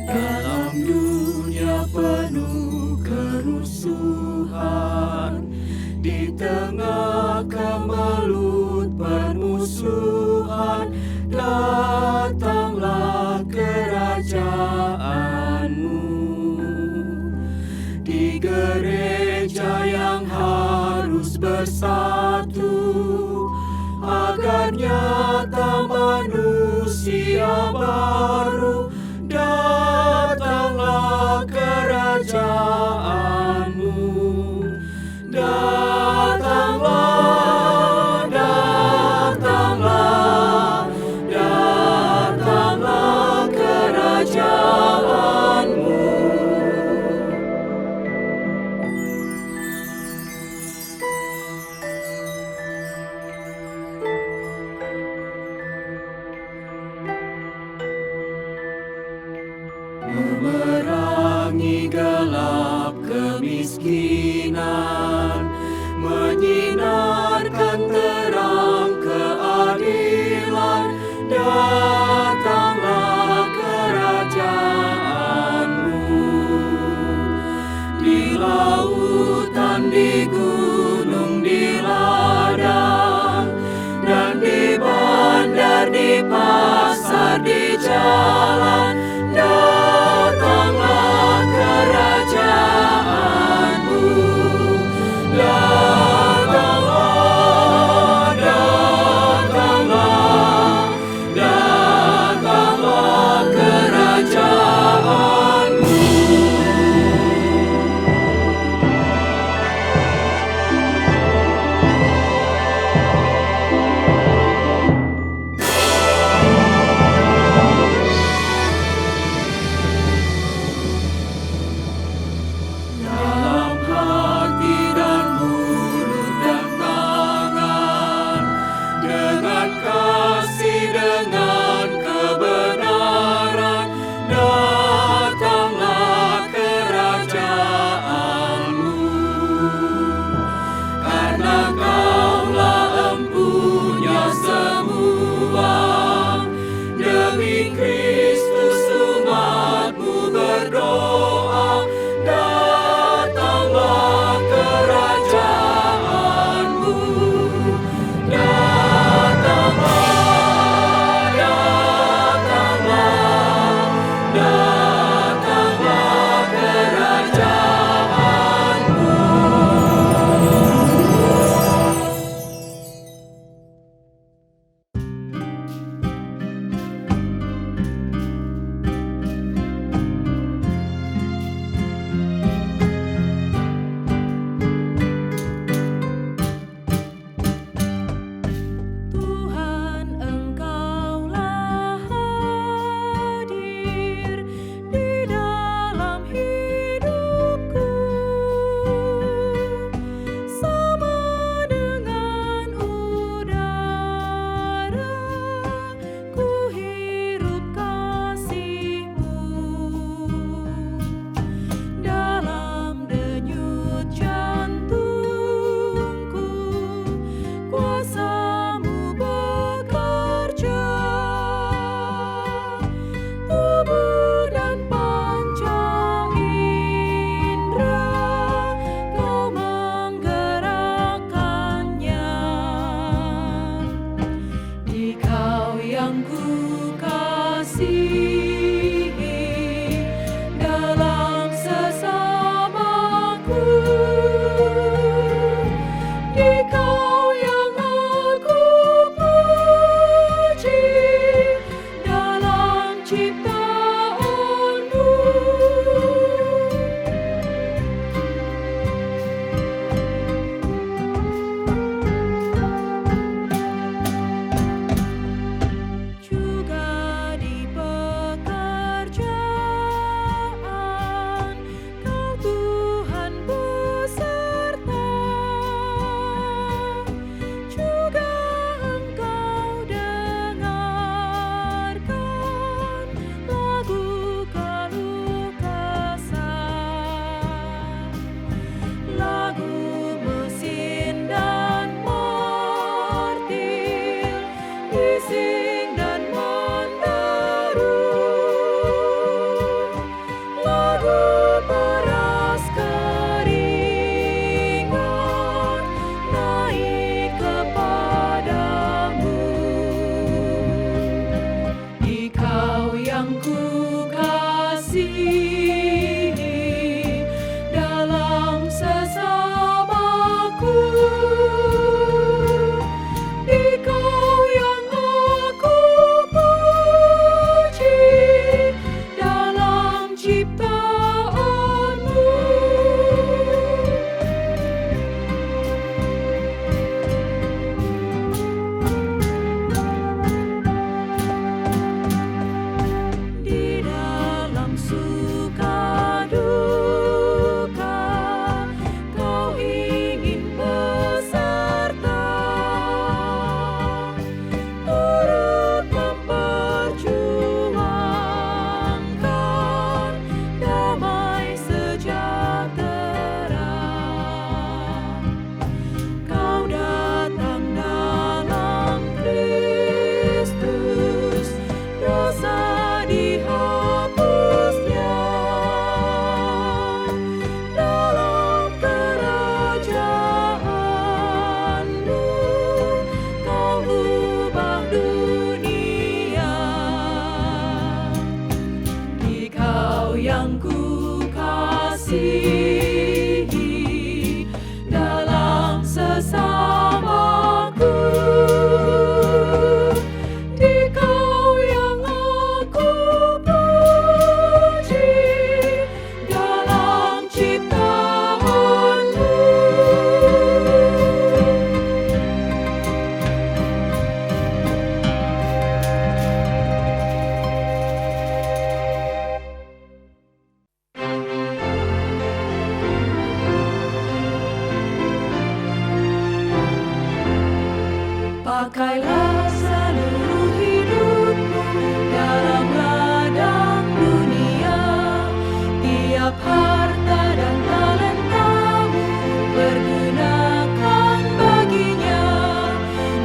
Dalam dunia penuh kerusuhan, di tengah kemelut permusuhan, datanglah kerajaanmu. Di gereja yang harus bersatu, agar nyata manusia baru, datanglah kerajaanmu. Datanglah, datanglah, datanglah kerajaanmu. Memerangi gelap kemiskinan, menyinarkan terang keadilan, datanglah kerajaanmu. Di lautan, di gunung, di ladang, dan di bandar, di pasar, di jalan, datanglah kerajaanmu. Datanglah, datanglah, datanglah kerajaanmu. sesamaku. Dikau yang aku puji dalam ciptaanmu. Di dalam suka duka, Kau ingin beserta, turut memperjuangkan damai sejahtera. Kau datang dalam Kristus, dosa dihapusnya. Dalam kerajaanmu, Kau ubah dunia. Dikau yang ku kasihi dalam sesamaku. Dikau yang aku puji dalam ciptaanmu. Pakailah seluruh hidupmu dalam ladang dunia. Tiap harta dan talentamu pergunakan baginya.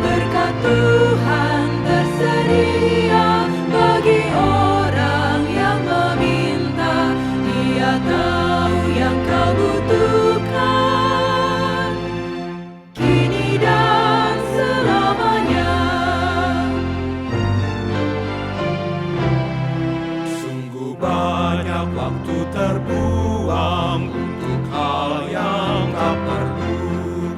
Berkat Tuhan tersedia bagi orang yang meminta. Dia tahu yang kau butuhkan, kini dan selamanya. Sungguh banyak waktu terbuang untuk hal yang tak perlu.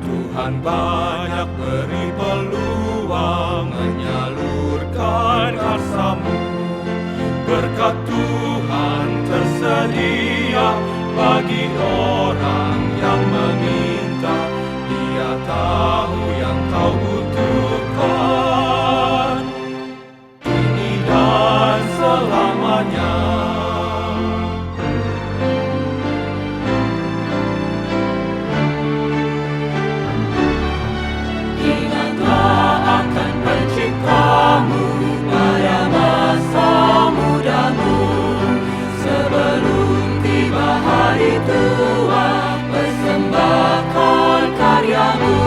Tuhan banyak beri peluang menyalurkan karsa-Mu. Berkat Tuhan tersedia bagi orang yang meminta. Dia tahu yang kau butuhkan, kini dan selamanya. Ingatlah akan Penciptamu pada masa mudamu. Sebelum tiba hari tua, persembahkan karyamu.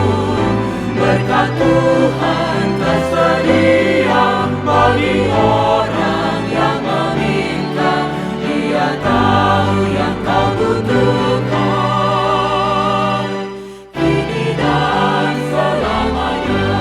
Berkat Tuhan tersedia bagi orang yang meminta. Dia tahu yang kau butuhkan, kini dan selamanya.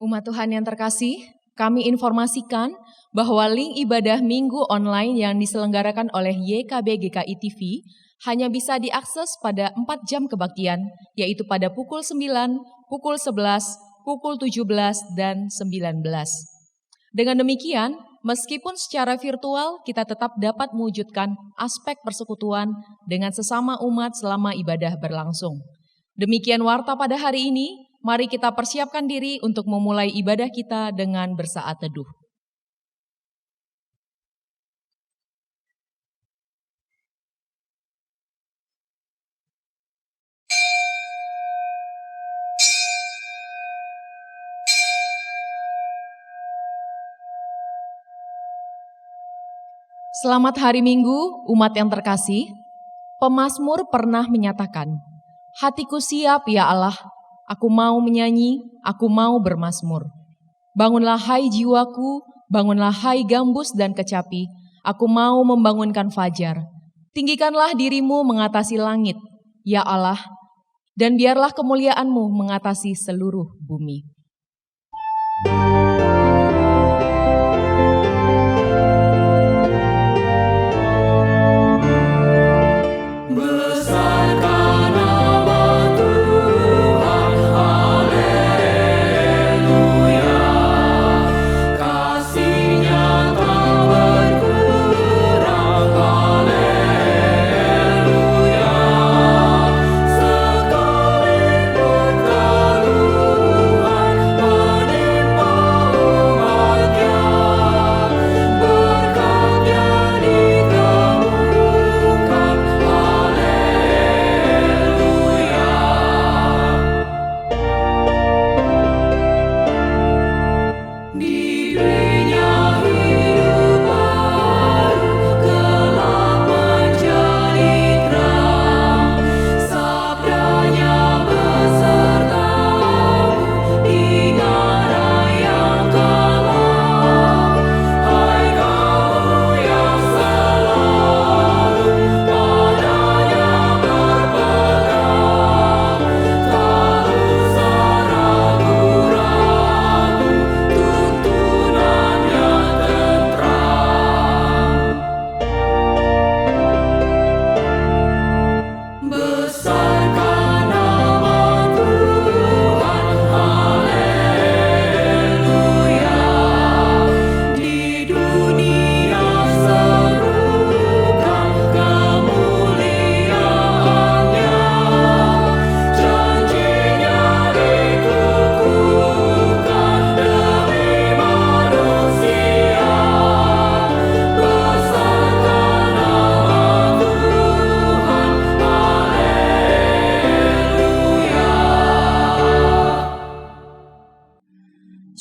Umat Tuhan yang terkasih, kami informasikan bahwa link ibadah minggu online yang diselenggarakan oleh YKB GKI TV hanya bisa diakses pada 4 jam kebaktian, yaitu pada pukul 9, pukul 11, pukul 17, dan 19. Dengan demikian, Meskipun secara virtual, kita tetap dapat mewujudkan aspek persekutuan dengan sesama umat selama ibadah berlangsung. Demikian warta pada hari ini, mari kita persiapkan diri untuk memulai ibadah kita dengan bersaat teduh. Selamat hari Minggu, umat yang terkasih. Pemazmur pernah menyatakan, "Hatiku siap ya Allah, aku mau menyanyi, aku mau bermazmur. Bangunlah hai jiwaku, bangunlah hai gambus dan kecapi, aku mau membangunkan fajar. Tinggikanlah dirimu mengatasi langit, ya Allah, dan biarlah kemuliaan-Mu mengatasi seluruh bumi."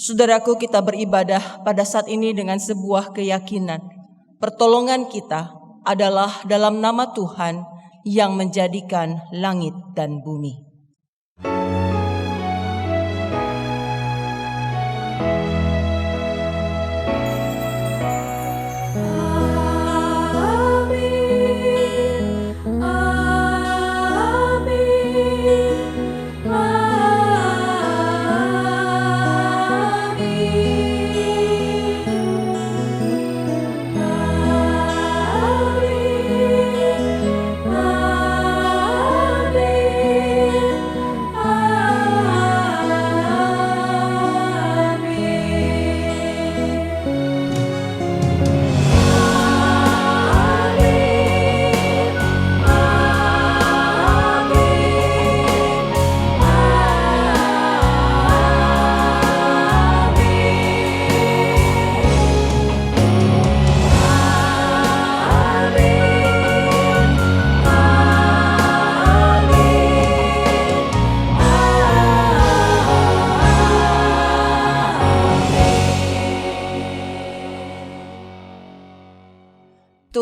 Saudaraku, kita beribadah pada saat ini dengan sebuah keyakinan. Pertolongan kita adalah dalam nama Tuhan yang menjadikan langit dan bumi.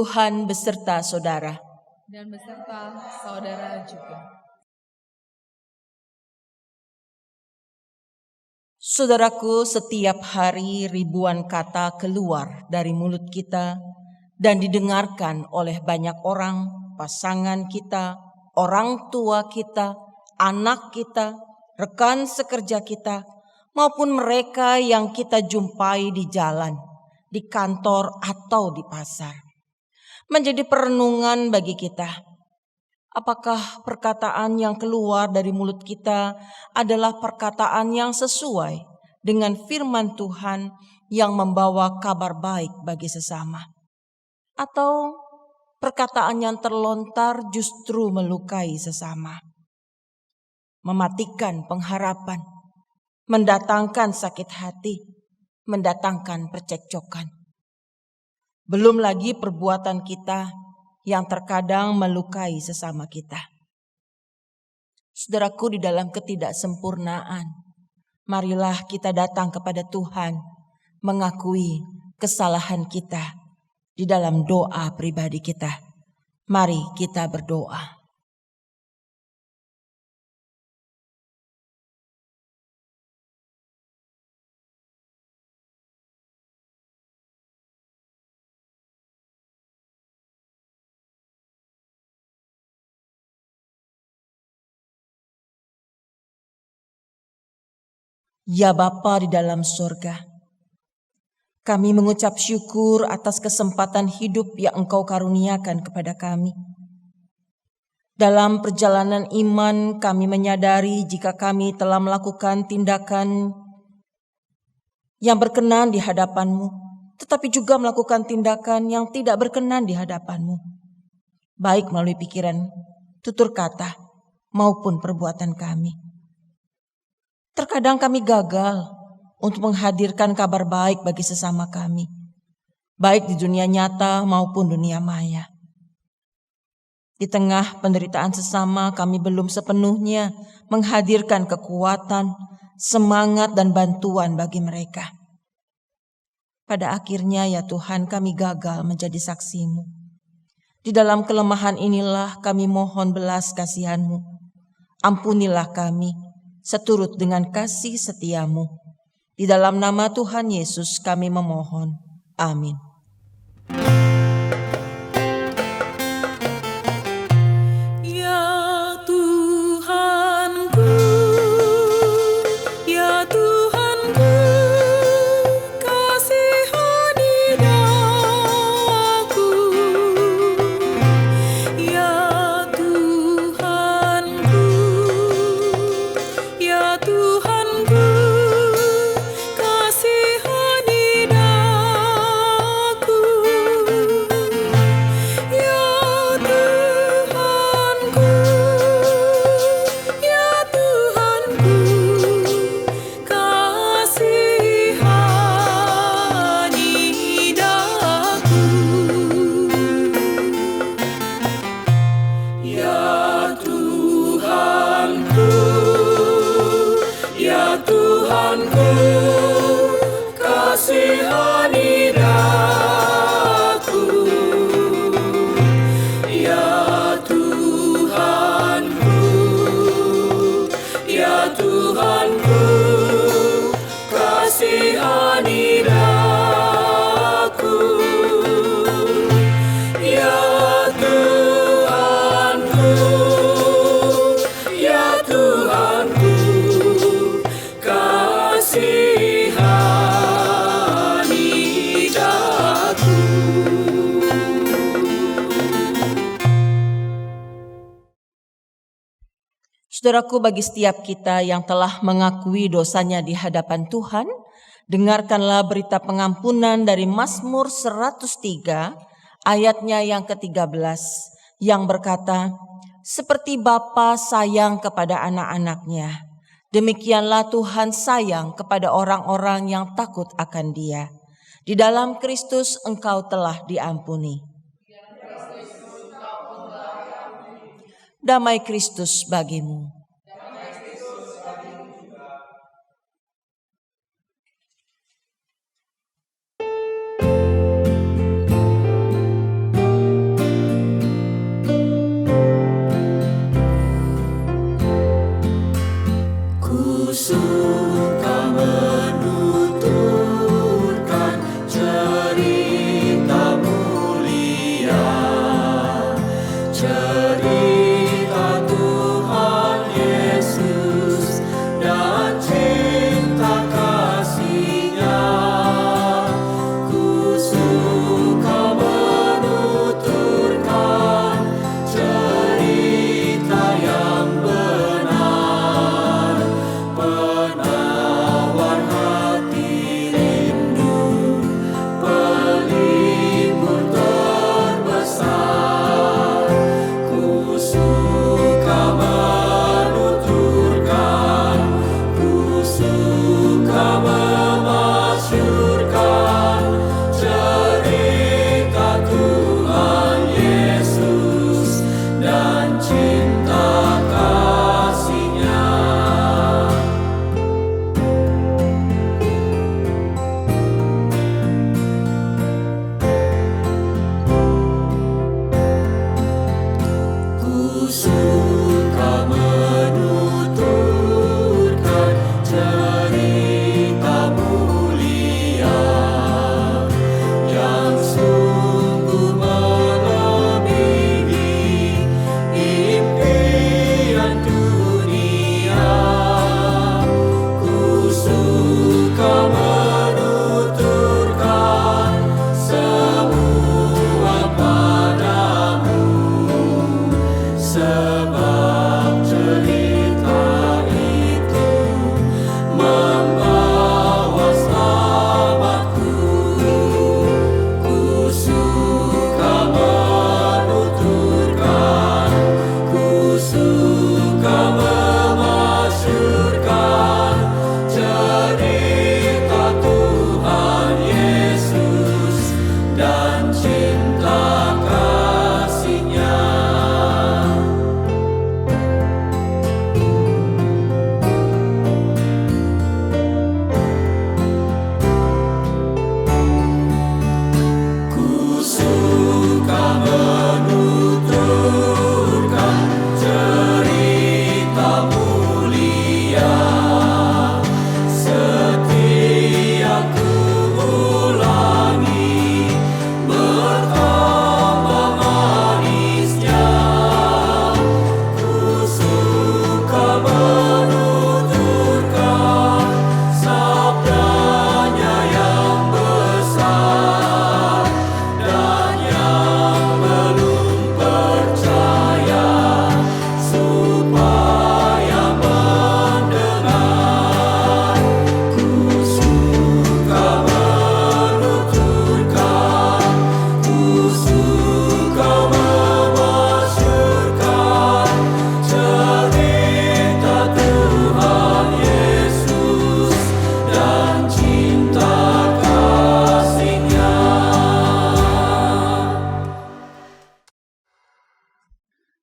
Tuhan beserta saudara. Dan beserta saudara juga. Saudaraku, setiap hari ribuan kata keluar dari mulut kita dan didengarkan oleh banyak orang, pasangan kita, orang tua kita, anak kita, rekan sekerja kita, maupun mereka yang kita jumpai di jalan, di kantor atau di pasar. Menjadi perenungan bagi kita. Apakah perkataan yang keluar dari mulut kita adalah perkataan yang sesuai dengan firman Tuhan yang membawa kabar baik bagi sesama. Atau perkataan yang terlontar justru melukai sesama, mematikan pengharapan, mendatangkan sakit hati, mendatangkan percekcokan. Belum lagi perbuatan kita yang terkadang melukai sesama kita. Saudaraku, di dalam ketidaksempurnaan, marilah kita datang kepada Tuhan, mengakui kesalahan kita di dalam doa pribadi kita. Mari kita berdoa. Ya Bapa di dalam surga, kami mengucap syukur atas kesempatan hidup yang Engkau karuniakan kepada kami. Dalam perjalanan iman kami menyadari jika kami telah melakukan tindakan yang berkenan di hadapan-Mu, tetapi juga melakukan tindakan yang tidak berkenan di hadapan-Mu, baik melalui pikiran, tutur kata, maupun perbuatan kami. Terkadang kami gagal untuk menghadirkan kabar baik bagi sesama kami, baik di dunia nyata maupun dunia maya. Di tengah penderitaan sesama, kami belum sepenuhnya menghadirkan kekuatan, semangat, dan bantuan bagi mereka. Pada akhirnya ya Tuhan, kami gagal menjadi saksi-Mu. Di dalam kelemahan inilah kami mohon belas kasihan-Mu. Ampunilah kami seturut dengan kasih setia-Mu. Di dalam nama Tuhan Yesus kami memohon. Amin. Ya Tuhanku, ya Tuhanku, kasihanilah aku. Ya Tuhanku, ya Tuhanku, kasihanilah aku. Ya Tuhanku, ya Tuhanku, kasihanilah aku. Ya Tuhanku, ya Tuhanku, kasihanilah aku. Ya Tuhanku, ya Tuhanku, kasihanilah aku. Ya Tuhanku, ya Tuhanku, kasihanilah aku. Saudaraku, bagi setiap kita yang telah mengakui dosanya di hadapan Tuhan, dengarkanlah berita pengampunan dari Mazmur 103 ayatnya yang ke-13 yang berkata, seperti Bapa sayang kepada anak-anaknya, demikianlah Tuhan sayang kepada orang-orang yang takut akan Dia. Di dalam Kristus engkau telah diampuni. Damai Kristus bagimu. Ku suka menuturkan cerita mulia, cerita Tuhan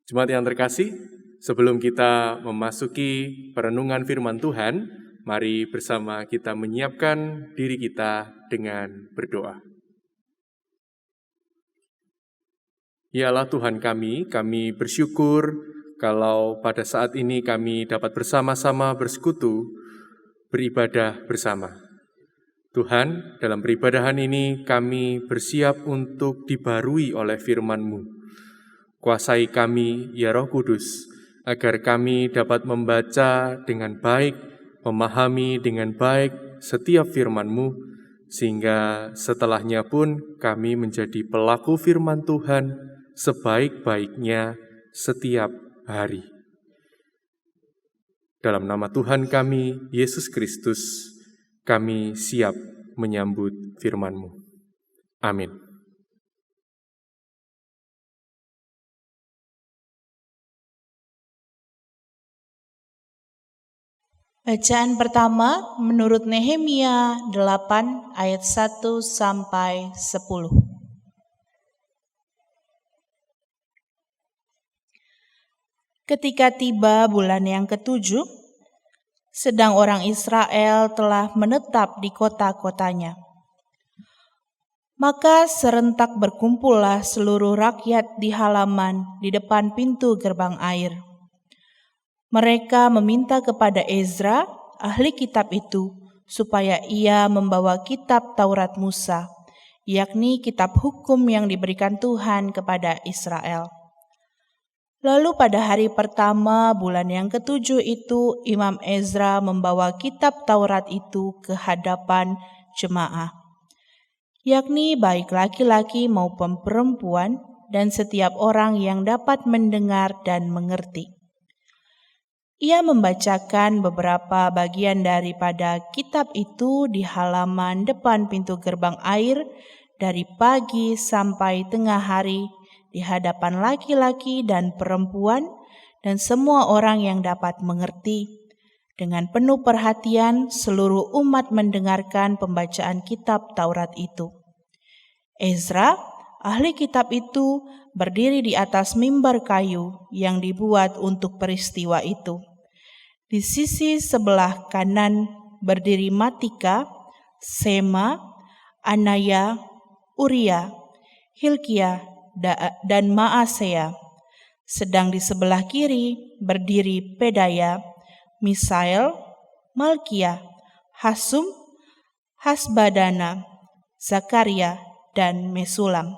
Jemaat yang terkasih, sebelum kita memasuki perenungan firman Tuhan, mari bersama kita menyiapkan diri kita dengan berdoa. Ya Allah Tuhan kami bersyukur kalau pada saat ini kami dapat bersama-sama bersekutu, beribadah bersama. Tuhan, dalam peribadahan ini kami bersiap untuk dibarui oleh firman-Mu. Kuasai kami, ya Roh Kudus, agar kami dapat membaca dengan baik, memahami dengan baik setiap firman-Mu, sehingga setelahnya pun kami menjadi pelaku firman Tuhan sebaik-baiknya setiap hari. Dalam nama Tuhan kami, Yesus Kristus, kami siap menyambut firman-Mu. Amin. Bacaan pertama menurut Nehemia 8 ayat 1 sampai 10. Ketika tiba bulan yang ke-7, sedang orang Israel telah menetap di kota-kotanya. Maka serentak berkumpullah seluruh rakyat di halaman di depan pintu gerbang air. Mereka meminta kepada Ezra, ahli kitab itu, supaya ia membawa kitab Taurat Musa, yakni kitab hukum yang diberikan Tuhan kepada Israel. Lalu pada hari pertama bulan yang ke-7 itu, Imam Ezra membawa kitab Taurat itu ke hadapan jemaah, yakni baik laki-laki maupun perempuan dan setiap orang yang dapat mendengar dan mengerti. Ia membacakan beberapa bagian daripada kitab itu di halaman depan pintu gerbang air dari pagi sampai tengah hari di hadapan laki-laki dan perempuan dan semua orang yang dapat mengerti. Dengan penuh perhatian seluruh umat mendengarkan pembacaan kitab Taurat itu. Ezra, ahli kitab itu, berdiri di atas mimbar kayu yang dibuat untuk peristiwa itu. Di sisi sebelah kanan berdiri Matika, Sema, Anaya, Uria, Hilkia, dan Maasea. Sedang di sebelah kiri berdiri Pedaya, Misael, Malkia, Hasum, Hasbadana, Zakaria, dan Mesulam.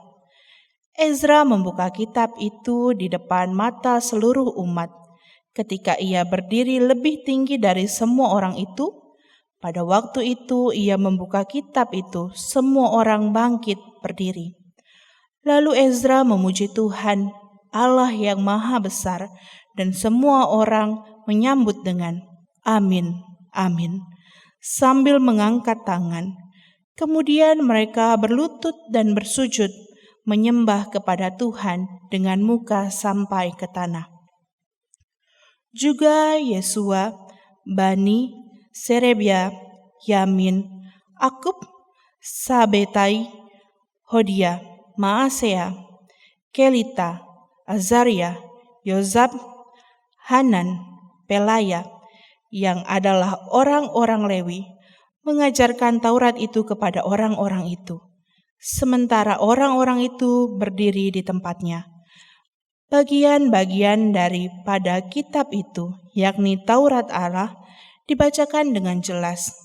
Ezra membuka kitab itu di depan mata seluruh umat. Ketika ia berdiri lebih tinggi dari semua orang itu, pada waktu itu ia membuka kitab itu, semua orang bangkit berdiri. Lalu Ezra memuji Tuhan, Allah yang Maha Besar, dan semua orang menyambut dengan amin, amin, sambil mengangkat tangan. Kemudian mereka berlutut dan bersujud, menyembah kepada Tuhan dengan muka sampai ke tanah. Juga Yesua, Bani, Serebia, Yamin, Akub, Sabetai, Hodia, Maasea, Kelita, Azaria, Yozab, Hanan, Pelaya, yang adalah orang-orang Lewi, mengajarkan Taurat itu kepada orang-orang itu. Sementara orang-orang itu berdiri di tempatnya. Bagian-bagian daripada kitab itu, yakni Taurat Allah, dibacakan dengan jelas,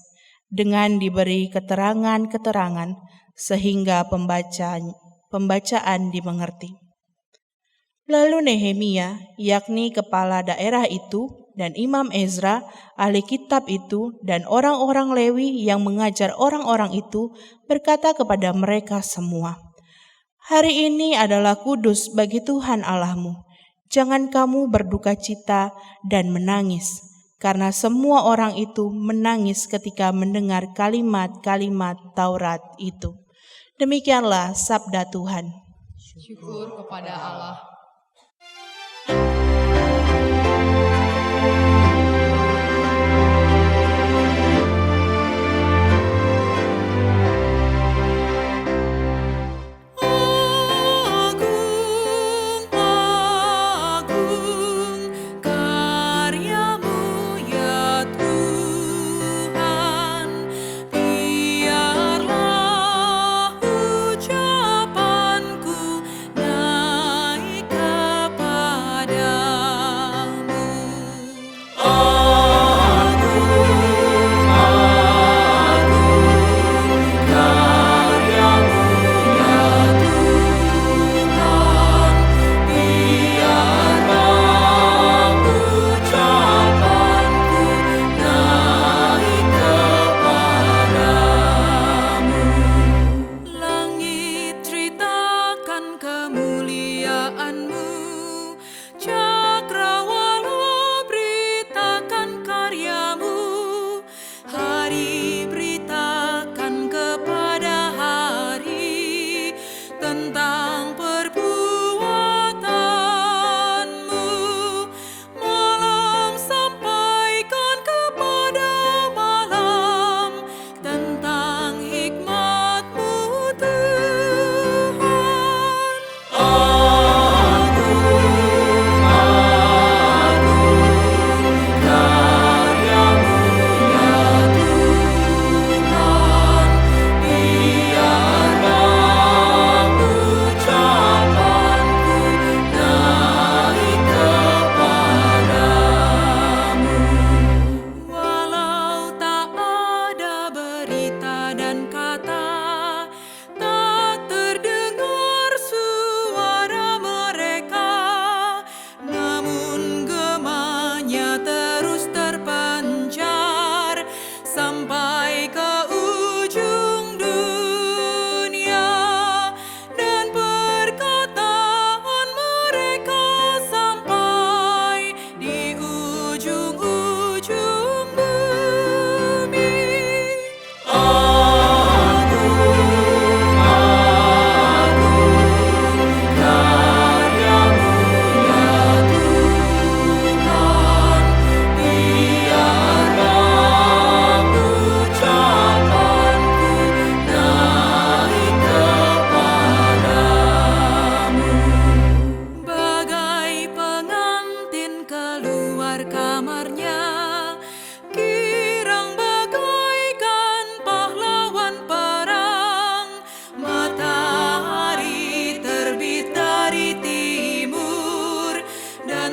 dengan diberi keterangan-keterangan, sehingga pembacaan dimengerti. Lalu Nehemia, yakni kepala daerah itu, dan Imam Ezra, ahli kitab itu, dan orang-orang Lewi yang mengajar orang-orang itu, berkata kepada mereka semua, "Hari ini adalah kudus bagi Tuhan Allahmu. Jangan kamu berduka cita dan menangis, karena semua orang itu menangis ketika mendengar kalimat-kalimat Taurat itu." Demikianlah sabda Tuhan. Syukur kepada Allah. Agung, agung,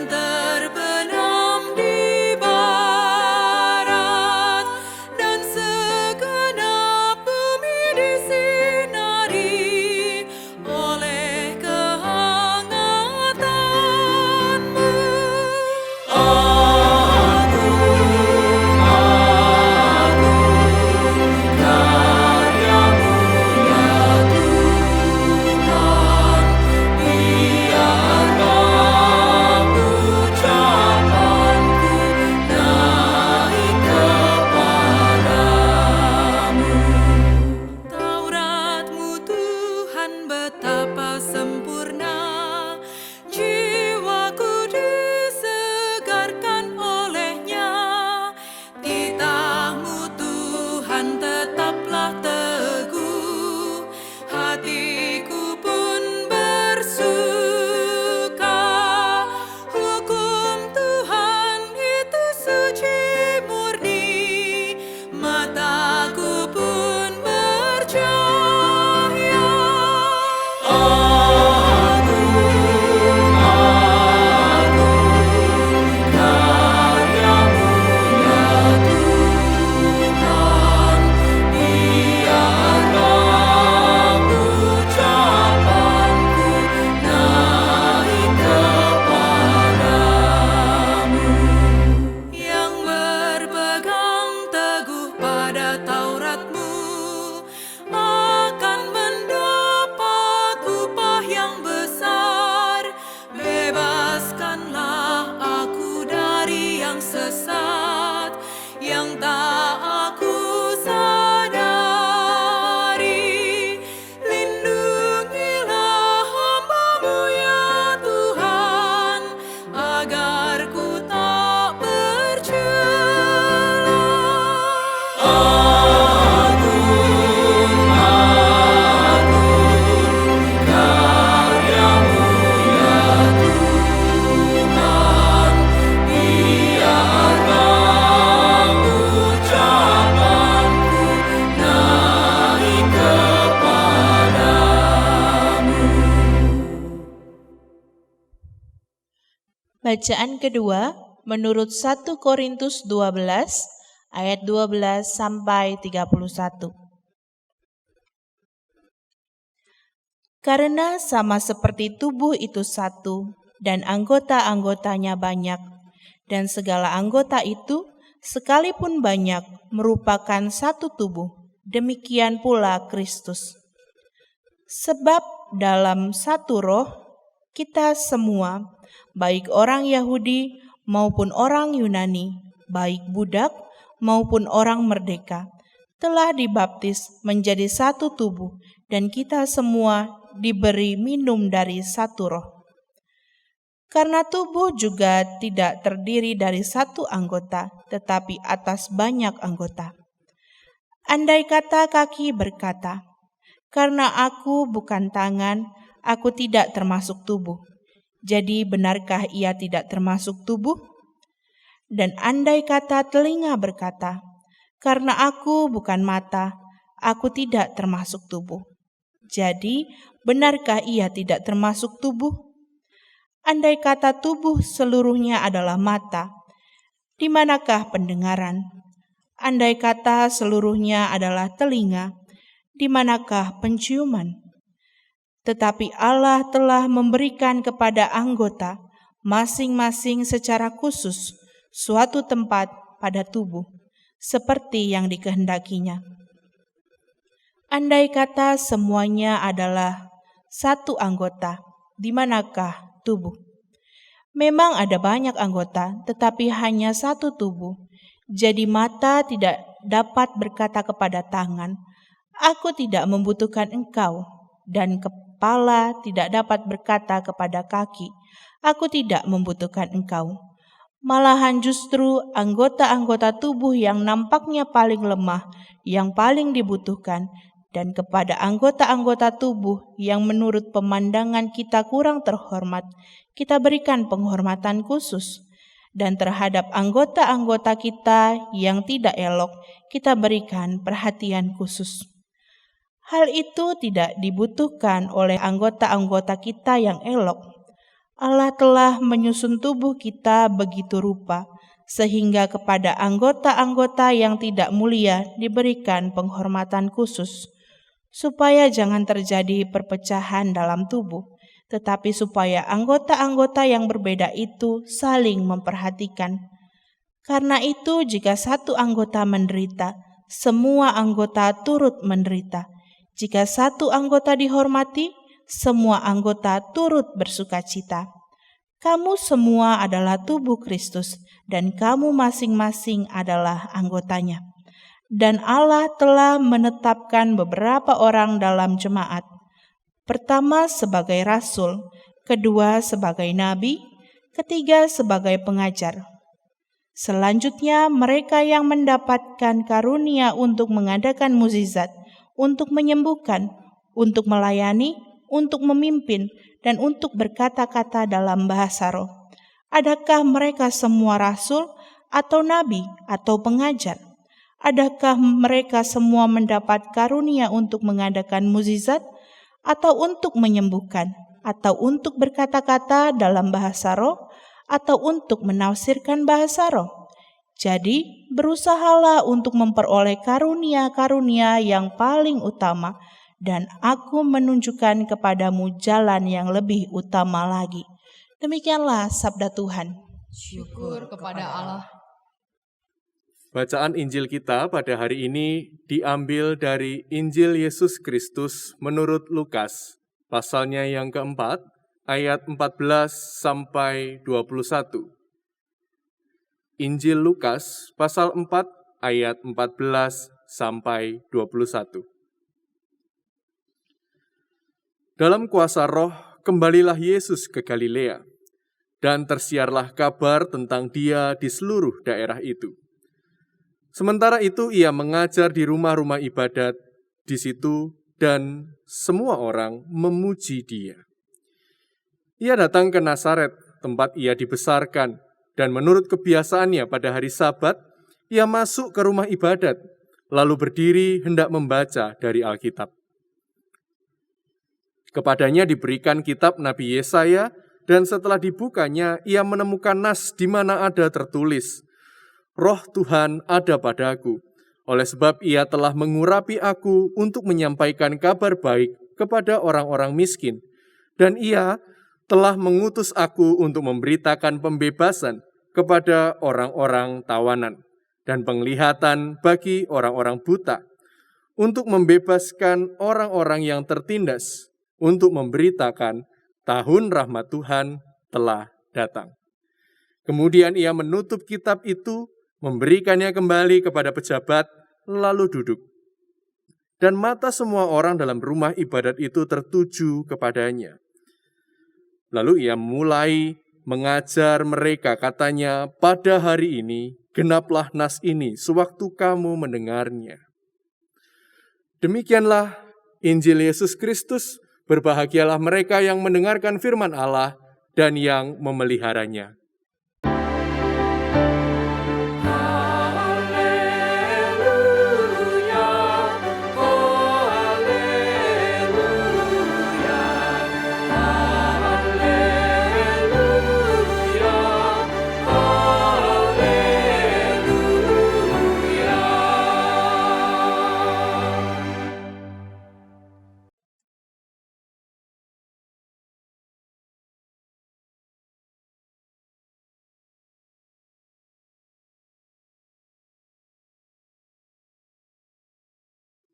dan terbenam di barat, dan segenap bumi disinari oleh kehangatanmu. Tauratmu Tuhan betapa sempurna, jiwaku disegarkan olehnya. Titahmu Tuhan tetaplah teguh, hatiku pun bersuka. Hukum Tuhan itu suci murni, mataku pun bercahaya. Yang berpegang teguh pada Tauratmu akan mendapat upah yang besar. Bebaskanlah aku dari yang sesat, yang tak aku sadari. Lindungilah hamba-Mu ya Tuhan, agar ku tak bercela. Bacaan kedua menurut 1 Korintus 12 ayat 12 sampai 31. Karena sama seperti tubuh itu satu dan anggota-anggotanya banyak, dan segala anggota itu sekalipun banyak merupakan satu tubuh, demikian pula Kristus. Sebab dalam satu roh kita semua, baik orang Yahudi maupun orang Yunani, baik budak maupun orang merdeka, telah dibaptis menjadi satu tubuh, dan kita semua diberi minum dari satu roh. Karena tubuh juga tidak terdiri dari satu anggota, tetapi atas banyak anggota. Andai kata kaki berkata, "Karena aku bukan tangan, aku tidak termasuk tubuh." Jadi benarkah ia tidak termasuk tubuh? Dan andai kata telinga berkata, "Karena aku bukan mata, aku tidak termasuk tubuh." Jadi benarkah ia tidak termasuk tubuh? Andai kata tubuh seluruhnya adalah mata, di manakah pendengaran? Andai kata seluruhnya adalah telinga, di manakah penciuman? Tetapi Allah telah memberikan kepada anggota masing-masing secara khusus suatu tempat pada tubuh, seperti yang dikehendakinya. Andai kata semuanya adalah satu anggota, di manakah tubuh? Memang ada banyak anggota, tetapi hanya satu tubuh. Jadi mata tidak dapat berkata kepada tangan, "Aku tidak membutuhkan engkau," dan kepala tidak dapat berkata kepada kaki, "Aku tidak membutuhkan engkau." Malahan justru anggota-anggota tubuh yang nampaknya paling lemah, yang paling dibutuhkan, dan kepada anggota-anggota tubuh yang menurut pemandangan kita kurang terhormat, kita berikan penghormatan khusus. Dan terhadap anggota-anggota kita yang tidak elok, kita berikan perhatian khusus. Hal itu tidak dibutuhkan oleh anggota-anggota kita yang elok. Allah telah menyusun tubuh kita begitu rupa, sehingga kepada anggota-anggota yang tidak mulia diberikan penghormatan khusus, supaya jangan terjadi perpecahan dalam tubuh, tetapi supaya anggota-anggota yang berbeda itu saling memperhatikan. Karena itu, jika satu anggota menderita, semua anggota turut menderita. Jika satu anggota dihormati, semua anggota turut bersukacita. Kamu semua adalah tubuh Kristus, dan kamu masing-masing adalah anggotanya. Dan Allah telah menetapkan beberapa orang dalam jemaat. Pertama sebagai rasul, kedua sebagai nabi, ketiga sebagai pengajar. Selanjutnya mereka yang mendapatkan karunia untuk mengadakan mukjizat, untuk menyembuhkan, untuk melayani, untuk memimpin, dan untuk berkata-kata dalam bahasa roh. Adakah mereka semua rasul, atau nabi, atau pengajar? Adakah mereka semua mendapat karunia untuk mengadakan mukjizat, atau untuk menyembuhkan, atau untuk berkata-kata dalam bahasa roh, atau untuk menafsirkan bahasa roh? Jadi, berusahalah untuk memperoleh karunia-karunia yang paling utama, dan aku menunjukkan kepadamu jalan yang lebih utama lagi. Demikianlah sabda Tuhan. Syukur kepada Allah. Bacaan Injil kita pada hari ini diambil dari Injil Yesus Kristus menurut Lukas, pasalnya yang keempat, ayat 14 sampai 21. Injil Lukas, pasal 4, ayat 14 sampai 21. Dalam kuasa roh, kembalilah Yesus ke Galilea, dan tersiarlah kabar tentang Dia di seluruh daerah itu. Sementara itu ia mengajar di rumah-rumah ibadat di situ, dan semua orang memuji Dia. Ia datang ke Nazaret, tempat ia dibesarkan, dan menurut kebiasaannya pada hari Sabat, ia masuk ke rumah ibadat, lalu berdiri hendak membaca dari Alkitab. Kepadanya diberikan kitab Nabi Yesaya, dan setelah dibukanya, ia menemukan nas di mana ada tertulis, Roh Tuhan ada padaku, oleh sebab ia telah mengurapi aku untuk menyampaikan kabar baik kepada orang-orang miskin, dan ia telah mengutus aku untuk memberitakan pembebasan kepada orang-orang tawanan, dan penglihatan bagi orang-orang buta, untuk membebaskan orang-orang yang tertindas, untuk memberitakan tahun rahmat Tuhan telah datang. Kemudian ia menutup kitab itu, memberikannya kembali kepada pejabat, lalu duduk. Dan mata semua orang dalam rumah ibadat itu tertuju kepadanya. Lalu ia mulai mengajar mereka, katanya, pada hari ini genaplah nas ini sewaktu kamu mendengarnya. Demikianlah Injil Yesus Kristus. Berbahagialah mereka yang mendengarkan firman Allah dan yang memeliharanya.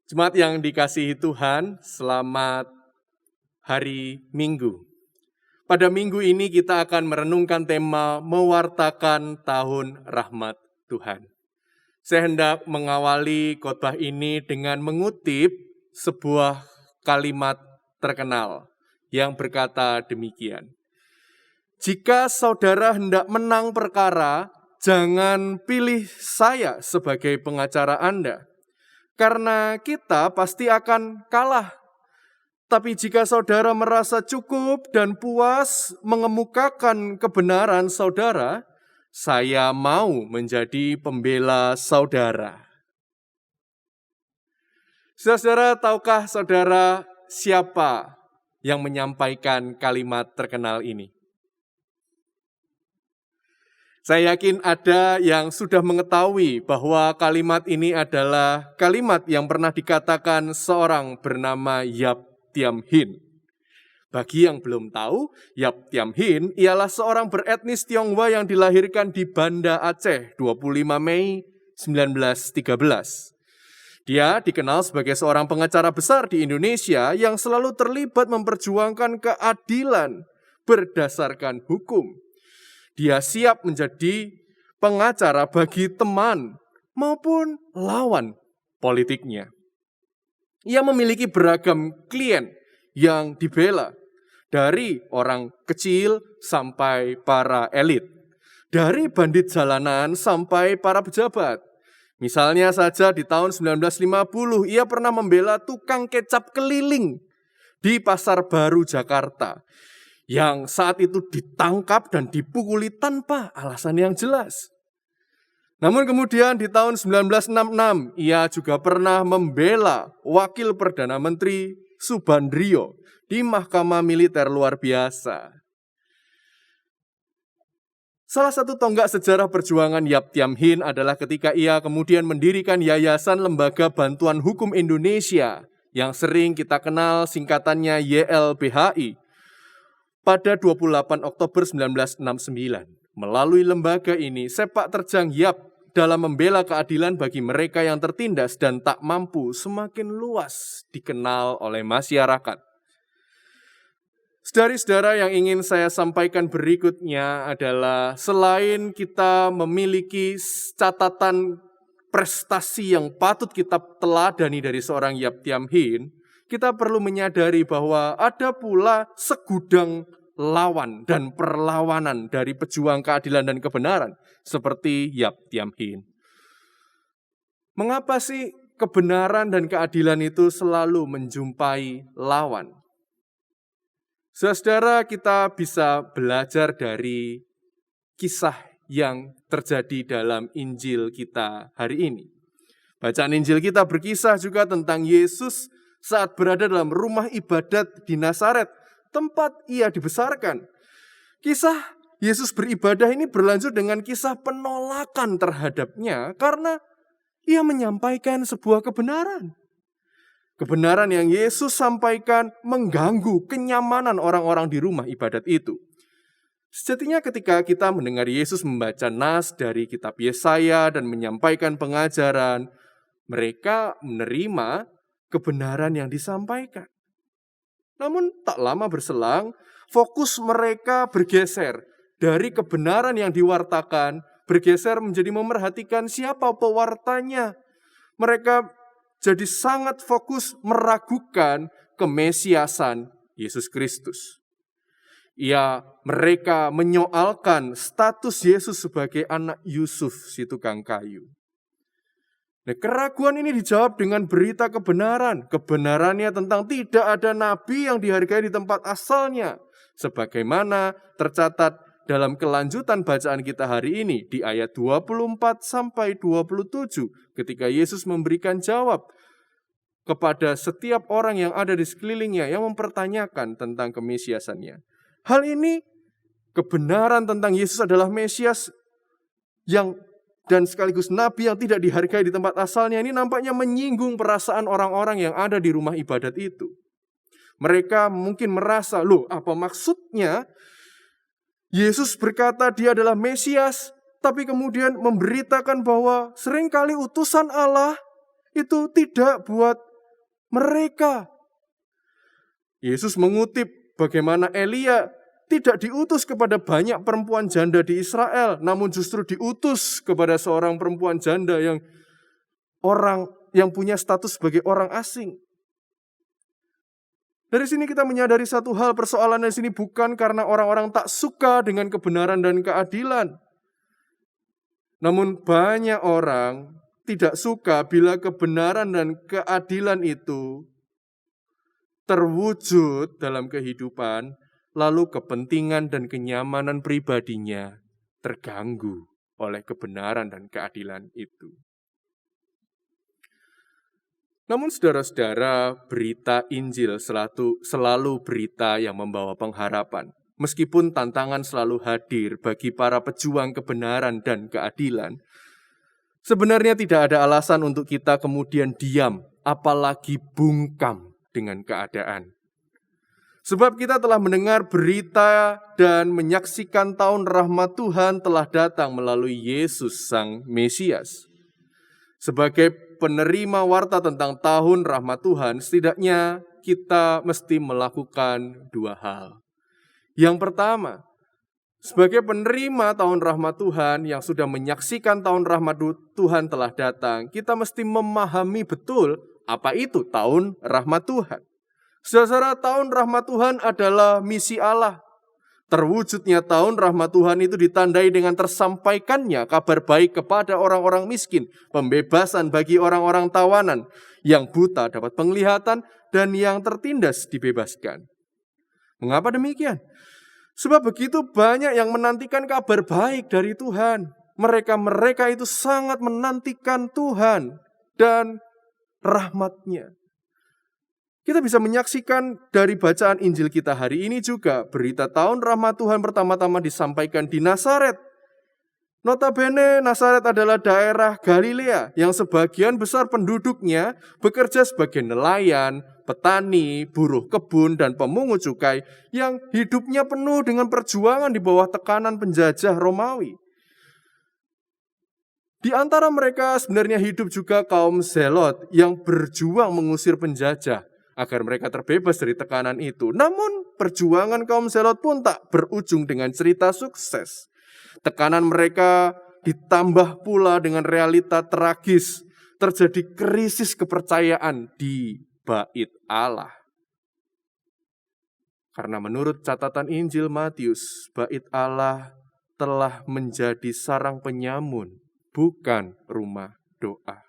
Jemaat yang dikasihi Tuhan, selamat hari Minggu. Pada minggu ini kita akan merenungkan tema mewartakan tahun rahmat Tuhan. Saya hendak mengawali khotbah ini dengan mengutip sebuah kalimat terkenal yang berkata demikian. Jika saudara hendak menang perkara, jangan pilih saya sebagai pengacara Anda. Karena kita pasti akan kalah. Tapi jika saudara merasa cukup dan puas mengemukakan kebenaran saudara, saya mau menjadi pembela saudara. Saudara, tahukah saudara siapa yang menyampaikan kalimat terkenal ini? Saya yakin ada yang sudah mengetahui bahwa kalimat ini adalah kalimat yang pernah dikatakan seorang bernama Yap Thiam Hien. Bagi yang belum tahu, Yap Thiam Hien ialah seorang beretnis Tionghoa yang dilahirkan di Banda Aceh 25 Mei 1913. Dia dikenal sebagai seorang pengacara besar di Indonesia yang selalu terlibat memperjuangkan keadilan berdasarkan hukum. Dia siap menjadi pengacara bagi teman maupun lawan politiknya. Ia memiliki beragam klien yang dibela, dari orang kecil sampai para elit, dari bandit jalanan sampai para pejabat. Misalnya saja di tahun 1950, ia pernah membela tukang kecap keliling di Pasar Baru, Jakarta, yang saat itu ditangkap dan dipukuli tanpa alasan yang jelas. Namun kemudian di tahun 1966, ia juga pernah membela Wakil Perdana Menteri Subandrio di Mahkamah Militer Luar Biasa. Salah satu tonggak sejarah perjuangan Yap Thiam Hien adalah ketika ia kemudian mendirikan Yayasan Lembaga Bantuan Hukum Indonesia yang sering kita kenal singkatannya YLBHI pada 28 Oktober 1969. Melalui lembaga ini, sepak terjang Yap dalam membela keadilan bagi mereka yang tertindas dan tak mampu semakin luas dikenal oleh masyarakat. Saudara-saudara, yang ingin saya sampaikan berikutnya adalah selain kita memiliki catatan prestasi yang patut kita teladani dari seorang Yap Thiam Hien, kita perlu menyadari bahwa ada pula segudang lawan dan perlawanan dari pejuang keadilan dan kebenaran seperti Yap Thiam Hien. Mengapa sih kebenaran dan keadilan itu selalu menjumpai lawan? Saudara, kita bisa belajar dari kisah yang terjadi dalam Injil kita hari ini. Bacaan Injil kita berkisah juga tentang Yesus saat berada dalam rumah ibadat di Nazaret, tempat ia dibesarkan. Kisah Yesus beribadah ini berlanjut dengan kisah penolakan terhadapnya karena ia menyampaikan sebuah kebenaran. Kebenaran yang Yesus sampaikan mengganggu kenyamanan orang-orang di rumah ibadat itu. Sejatinya ketika kita mendengar Yesus membaca nas dari kitab Yesaya dan menyampaikan pengajaran, mereka menerima kebenaran yang disampaikan. Namun tak lama berselang, fokus mereka bergeser dari kebenaran yang diwartakan, bergeser menjadi memerhatikan siapa pewartanya. Mereka jadi sangat fokus meragukan kemesiasan Yesus Kristus. Mereka menyoalkan status Yesus sebagai anak Yusuf si tukang kayu. Nah, keraguan ini dijawab dengan berita kebenaran. Kebenarannya tentang tidak ada nabi yang dihargai di tempat asalnya. Sebagaimana tercatat dalam kelanjutan bacaan kita hari ini di ayat 24 sampai 27 ketika Yesus memberikan jawab kepada setiap orang yang ada di sekelilingnya yang mempertanyakan tentang kemesiasannya. Hal ini, kebenaran tentang Yesus adalah Mesias dan sekaligus nabi yang tidak dihargai di tempat asalnya, ini nampaknya menyinggung perasaan orang-orang yang ada di rumah ibadat itu. Mereka mungkin merasa, loh apa maksudnya Yesus berkata dia adalah Mesias, tapi kemudian memberitakan bahwa seringkali utusan Allah itu tidak buat mereka. Yesus mengutip bagaimana Elia tidak diutus kepada banyak perempuan janda di Israel, namun justru diutus kepada seorang perempuan janda yang punya status sebagai orang asing. Dari sini kita menyadari satu hal, persoalan di sini bukan karena orang-orang tak suka dengan kebenaran dan keadilan. Namun banyak orang tidak suka bila kebenaran dan keadilan itu terwujud dalam kehidupan, lalu kepentingan dan kenyamanan pribadinya terganggu oleh kebenaran dan keadilan itu. Namun saudara-saudara, berita Injil selalu berita yang membawa pengharapan. Meskipun tantangan selalu hadir bagi para pejuang kebenaran dan keadilan, sebenarnya tidak ada alasan untuk kita kemudian diam, apalagi bungkam dengan keadaan. Sebab kita telah mendengar berita dan menyaksikan tahun rahmat Tuhan telah datang melalui Yesus Sang Mesias. Sebagai penerima warta tentang tahun rahmat Tuhan, setidaknya kita mesti melakukan dua hal. Yang pertama, sebagai penerima tahun rahmat Tuhan yang sudah menyaksikan tahun rahmat Tuhan telah datang, kita mesti memahami betul apa itu tahun rahmat Tuhan. Saudara, tahun rahmat Tuhan adalah misi Allah. Terwujudnya tahun rahmat Tuhan itu ditandai dengan tersampaikannya kabar baik kepada orang-orang miskin, pembebasan bagi orang-orang tawanan, yang buta dapat penglihatan, dan yang tertindas dibebaskan. Mengapa demikian? Sebab begitu banyak yang menantikan kabar baik dari Tuhan. Mereka itu sangat menantikan Tuhan dan rahmat-Nya. Kita bisa menyaksikan dari bacaan Injil kita hari ini juga, berita tahun rahmat Tuhan pertama-tama disampaikan di Nazaret. Notabene Nazaret adalah daerah Galilea yang sebagian besar penduduknya bekerja sebagai nelayan, petani, buruh kebun, dan pemungut cukai yang hidupnya penuh dengan perjuangan di bawah tekanan penjajah Romawi. Di antara mereka sebenarnya hidup juga kaum Zelot yang berjuang mengusir penjajah agar mereka terbebas dari tekanan itu. Namun perjuangan kaum Zelot pun tak berujung dengan cerita sukses. Tekanan mereka ditambah pula dengan realita tragis. Terjadi krisis kepercayaan di Bait Allah. Karena menurut catatan Injil Matius, Bait Allah telah menjadi sarang penyamun, bukan rumah doa.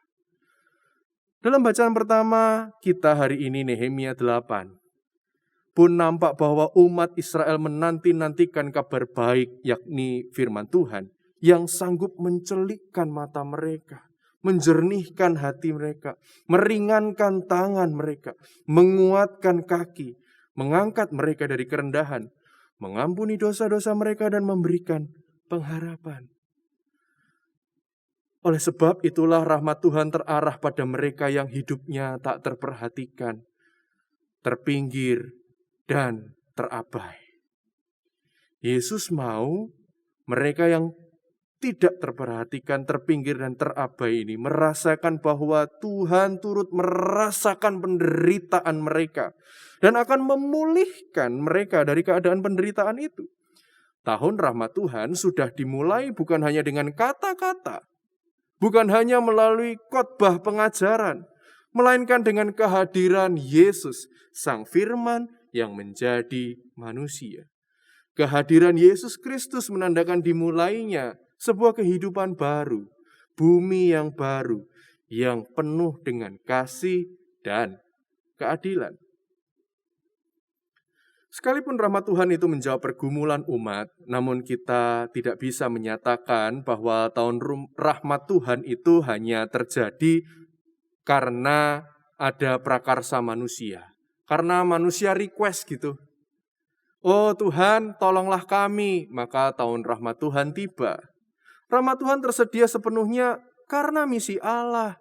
Dalam bacaan pertama kita hari ini, Nehemia 8, pun nampak bahwa umat Israel menanti-nantikan kabar baik, yakni firman Tuhan, yang sanggup mencelikkan mata mereka, menjernihkan hati mereka, meringankan tangan mereka, menguatkan kaki, mengangkat mereka dari kerendahan, mengampuni dosa-dosa mereka dan memberikan pengharapan. Oleh sebab itulah rahmat Tuhan terarah pada mereka yang hidupnya tak terperhatikan, terpinggir, dan terabai. Yesus mau mereka yang tidak terperhatikan, terpinggir, dan terabai ini merasakan bahwa Tuhan turut merasakan penderitaan mereka dan akan memulihkan mereka dari keadaan penderitaan itu. Tahun rahmat Tuhan sudah dimulai bukan hanya dengan kata-kata, bukan hanya melalui khotbah pengajaran, melainkan dengan kehadiran Yesus, Sang Firman yang menjadi manusia. Kehadiran Yesus Kristus menandakan dimulainya sebuah kehidupan baru, bumi yang baru, yang penuh dengan kasih dan keadilan. Sekalipun rahmat Tuhan itu menjawab pergumulan umat, namun kita tidak bisa menyatakan bahwa tahun rahmat Tuhan itu hanya terjadi karena ada prakarsa manusia. Karena manusia request gitu. Oh Tuhan, tolonglah kami, maka tahun rahmat Tuhan tiba. Rahmat Tuhan tersedia sepenuhnya karena misi Allah.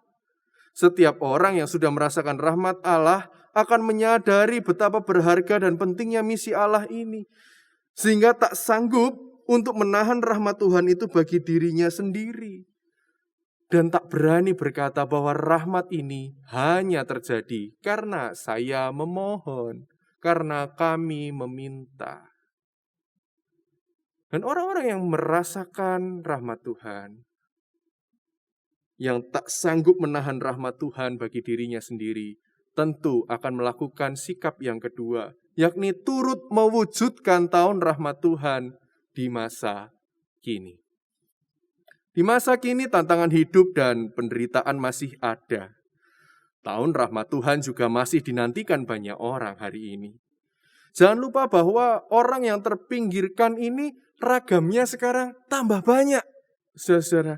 Setiap orang yang sudah merasakan rahmat Allah akan menyadari betapa berharga dan pentingnya misi Allah ini. Sehingga tak sanggup untuk menahan rahmat Tuhan itu bagi dirinya sendiri. Dan tak berani berkata bahwa rahmat ini hanya terjadi karena saya memohon, karena kami meminta. Dan orang-orang yang merasakan rahmat Tuhan, yang tak sanggup menahan rahmat Tuhan bagi dirinya sendiri, tentu akan melakukan sikap yang kedua, yakni turut mewujudkan tahun rahmat Tuhan di masa kini. Di masa kini tantangan hidup dan penderitaan masih ada. Tahun rahmat Tuhan juga masih dinantikan banyak orang hari ini. Jangan lupa bahwa orang yang terpinggirkan ini ragamnya sekarang tambah banyak, saudara.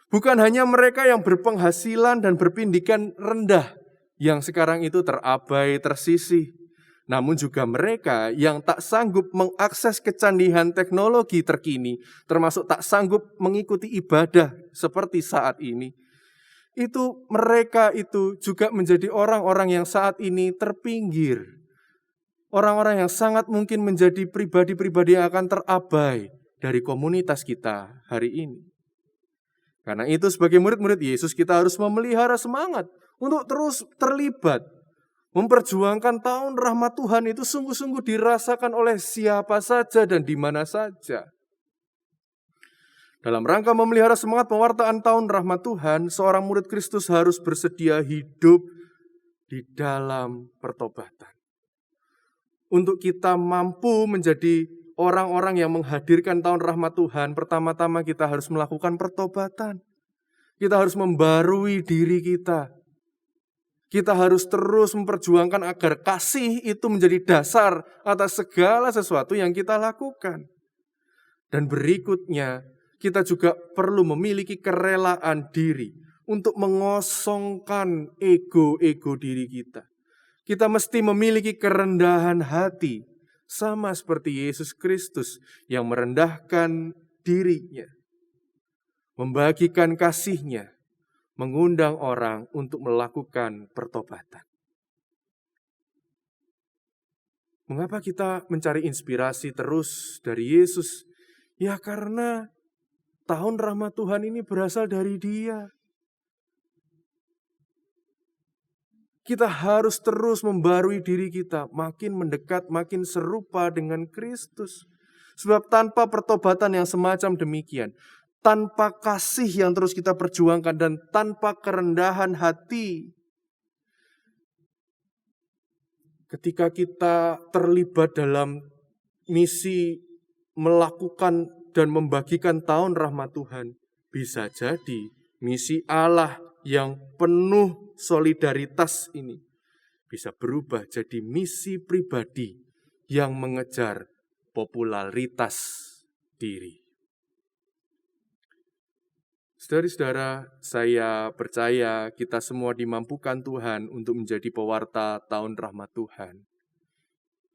Bukan hanya mereka yang berpenghasilan dan berpendidikan rendah, yang sekarang itu terabai, tersisih. namun juga mereka yang tak sanggup mengakses kecanggihan teknologi terkini, termasuk tak sanggup mengikuti ibadah seperti saat ini. Itu mereka itu juga menjadi orang-orang yang saat ini terpinggir. Orang-orang yang sangat mungkin menjadi pribadi-pribadi yang akan terabai dari komunitas kita hari ini. Karena itu sebagai murid-murid Yesus kita harus memelihara semangat untuk terus terlibat. Memperjuangkan tahun rahmat Tuhan itu sungguh-sungguh dirasakan oleh siapa saja dan di mana saja. Dalam rangka memelihara semangat pewartaan tahun rahmat Tuhan, seorang murid Kristus harus bersedia hidup di dalam pertobatan. Untuk kita mampu menjadi orang-orang yang menghadirkan tahun rahmat Tuhan, pertama-tama kita harus melakukan pertobatan. Kita harus membarui diri kita. Kita harus terus memperjuangkan agar kasih itu menjadi dasar atas segala sesuatu yang kita lakukan. Dan berikutnya, kita juga perlu memiliki kerelaan diri untuk mengosongkan ego-ego diri kita. Kita mesti memiliki kerendahan hati, sama seperti Yesus Kristus yang merendahkan dirinya, membagikan kasih-Nya, mengundang orang untuk melakukan pertobatan. Mengapa kita mencari inspirasi terus dari Yesus? Ya karena tahun rahmat Tuhan ini berasal dari Dia. Kita harus terus membarui diri kita, makin mendekat, makin serupa dengan Kristus. Sebab tanpa pertobatan yang semacam demikian, tanpa kasih yang terus kita perjuangkan, dan tanpa kerendahan hati, ketika kita terlibat dalam misi melakukan dan membagikan tahun rahmat Tuhan, bisa jadi misi Allah yang penuh solidaritas ini bisa berubah jadi misi pribadi yang mengejar popularitas diri. Saudara-saudara, saya percaya kita semua dimampukan Tuhan untuk menjadi pewarta tahun rahmat Tuhan.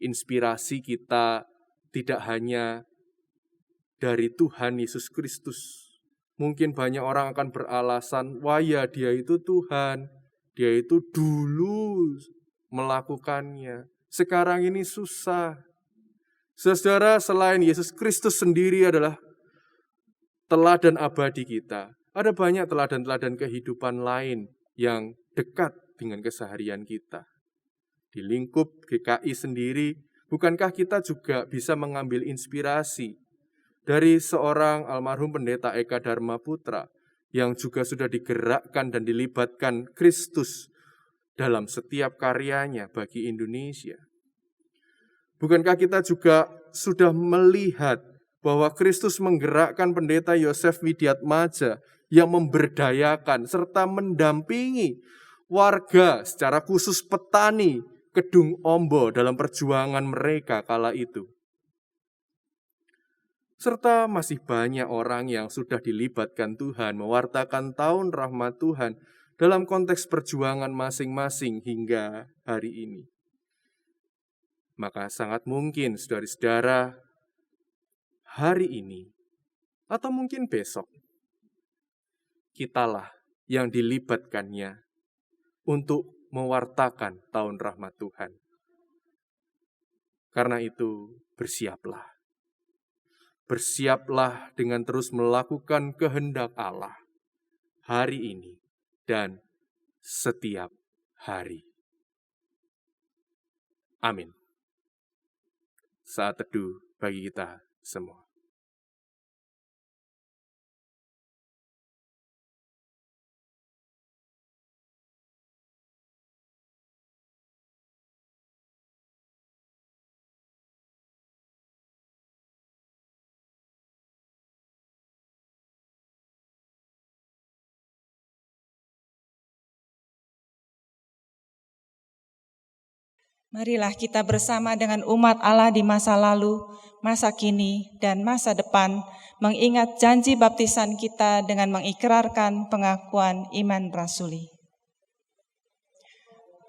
Inspirasi kita tidak hanya dari Tuhan Yesus Kristus. Mungkin banyak orang akan beralasan, wah ya dia itu Tuhan, dia itu dulu melakukannya, sekarang ini susah. Saudara, selain Yesus Kristus sendiri adalah teladan abadi kita, ada banyak teladan-teladan kehidupan lain yang dekat dengan keseharian kita. Di lingkup GKI sendiri, bukankah kita juga bisa mengambil inspirasi dari seorang almarhum pendeta Eka Dharma Putra yang juga sudah digerakkan dan dilibatkan Kristus dalam setiap karyanya bagi Indonesia? Bukankah kita juga sudah melihat bahwa Kristus menggerakkan pendeta Yosef Widiatmaja yang memberdayakan serta mendampingi warga, secara khusus petani Kedung Ombo dalam perjuangan mereka kala itu. Serta masih banyak orang yang sudah dilibatkan Tuhan mewartakan tahun rahmat Tuhan dalam konteks perjuangan masing-masing hingga hari ini. Maka sangat mungkin saudara-saudara, hari ini atau mungkin besok, kitalah yang dilibatkannya untuk mewartakan tahun rahmat Tuhan. Karena itu bersiaplah. Bersiaplah dengan terus melakukan kehendak Allah hari ini dan setiap hari. Amin. Saat teduh bagi kita semua. Marilah kita bersama dengan umat Allah di masa lalu, masa kini, dan masa depan, mengingat janji baptisan kita dengan mengikrarkan pengakuan iman rasuli.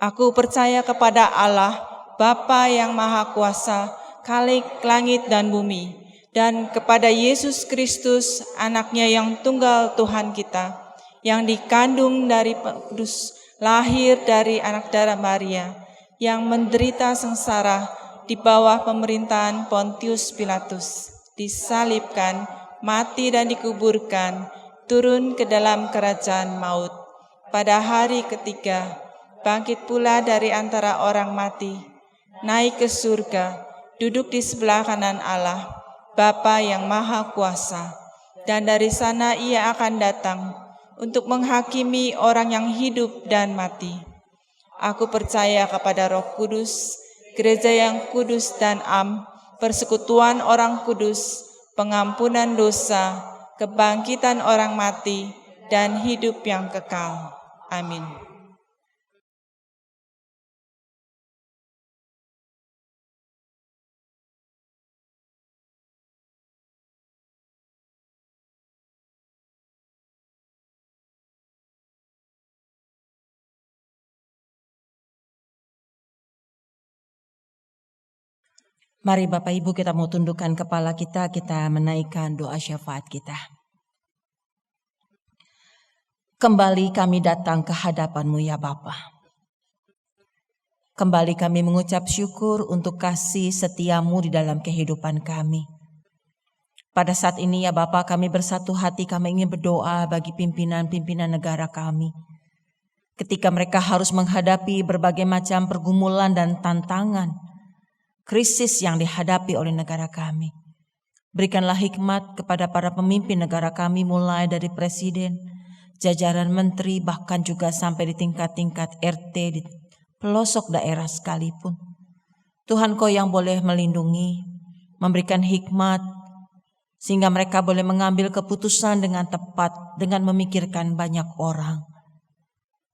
Aku percaya kepada Allah, Bapa yang Maha Kuasa, Khalik langit dan bumi, dan kepada Yesus Kristus, anaknya yang tunggal Tuhan kita, yang dikandung dari Kudus, lahir dari anak darah Maria, yang menderita sengsara di bawah pemerintahan Pontius Pilatus, disalibkan, mati dan dikuburkan, turun ke dalam kerajaan maut. Pada hari ketiga, bangkit pula dari antara orang mati, naik ke surga, duduk di sebelah kanan Allah, Bapa yang Maha Kuasa, dan dari sana Ia akan datang untuk menghakimi orang yang hidup dan mati. Aku percaya kepada Roh Kudus, gereja yang kudus dan am, persekutuan orang kudus, pengampunan dosa, kebangkitan orang mati, dan hidup yang kekal. Amin. Mari Bapak Ibu kita mau tundukkan kepala kita menaikkan doa syafaat kita. Kembali kami datang ke hadapan-Mu ya Bapa. Kembali kami mengucap syukur untuk kasih setia-Mu di dalam kehidupan kami. Pada saat ini ya Bapa, kami bersatu hati, kami ingin berdoa bagi pimpinan-pimpinan negara kami. Ketika mereka harus menghadapi berbagai macam pergumulan dan tantangan, krisis yang dihadapi oleh negara kami. Berikanlah hikmat kepada para pemimpin negara kami, mulai dari presiden, jajaran menteri, bahkan juga sampai di tingkat-tingkat RT, di pelosok daerah sekalipun. Tuhan, Kau yang boleh melindungi, memberikan hikmat, sehingga mereka boleh mengambil keputusan dengan tepat, dengan memikirkan banyak orang.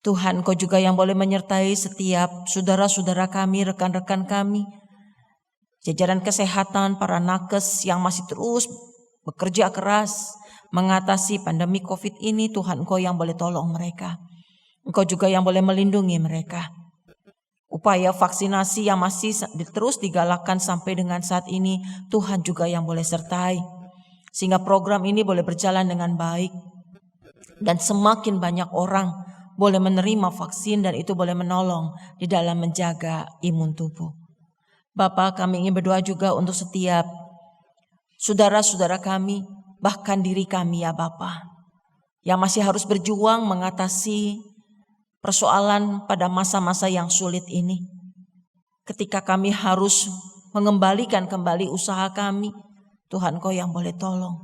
Tuhan, Kau juga yang boleh menyertai setiap saudara-saudara kami, rekan-rekan kami, jajaran kesehatan, para nakes yang masih terus bekerja keras mengatasi pandemi COVID ini. Tuhan, Engkau yang boleh tolong mereka. Engkau juga yang boleh melindungi mereka. Upaya vaksinasi yang masih terus digalakkan sampai dengan saat ini, Tuhan juga yang boleh sertai, sehingga program ini boleh berjalan dengan baik, dan semakin banyak orang boleh menerima vaksin, dan itu boleh menolong di dalam menjaga imun tubuh. Bapa, kami ingin berdoa juga untuk setiap saudara-saudara kami, bahkan diri kami ya Bapa, yang masih harus berjuang mengatasi persoalan pada masa-masa yang sulit ini. Ketika kami harus mengembalikan kembali usaha kami, Tuhan, Kau yang boleh tolong.